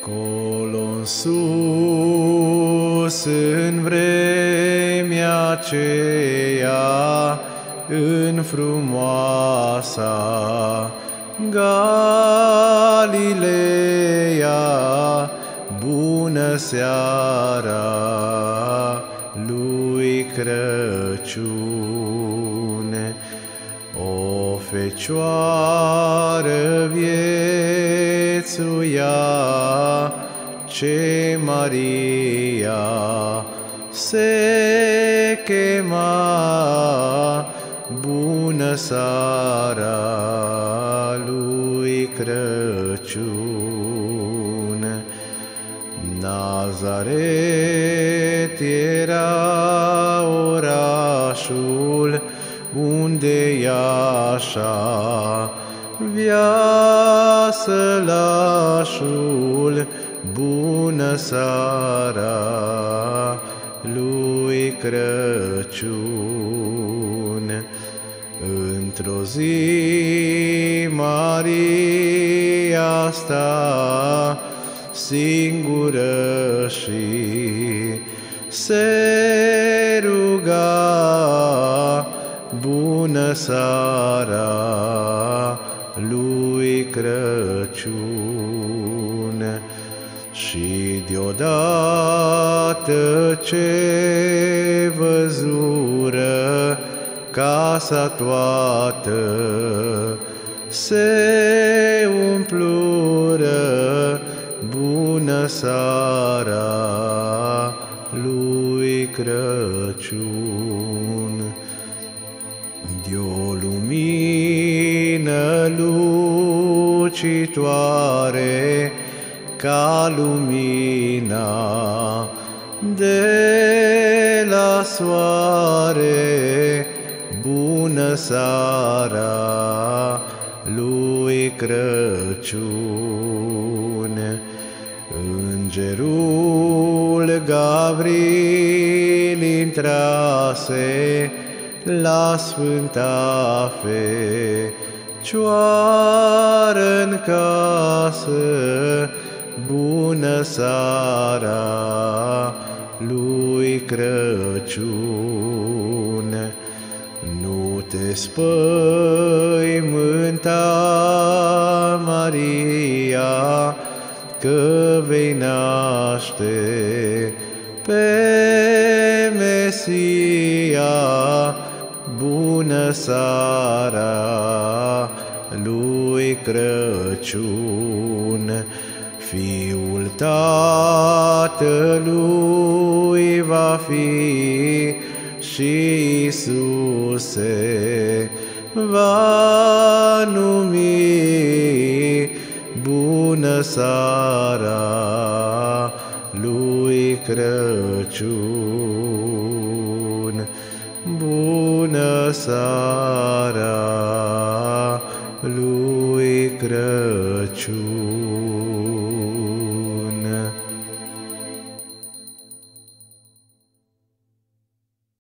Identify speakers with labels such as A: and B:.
A: Colo-n sus, în vremea aceea, în frumoasa Galileea, bună seara lui Crăciun. O fecioară viețuia, ce Maria se chema, bună seara lui Crăciun. Nazaret era orașul unde Iașa via sălașul, bună seara lui Crăciun. Într-o zi Maria sta singură și se ruga, bună seara lui Crăciun. Și deodată ce văzură casa toată, se umplură, bună seara lui Crăciun. De-o lumină lucitoare, ca lumina de la soare, bună seara lui Crăciun. Îngerul Gavril intrase la Sfânta Fecioară-n casă, bună seara lui Crăciun. Nu te spăimânta, Maria, că vei naște pe Mesia, bună seara lui Crăciun. Fiul Tatălui va fi și Iisuse va numi, bună seara lui Crăciun. Bună seara lui Crăciun.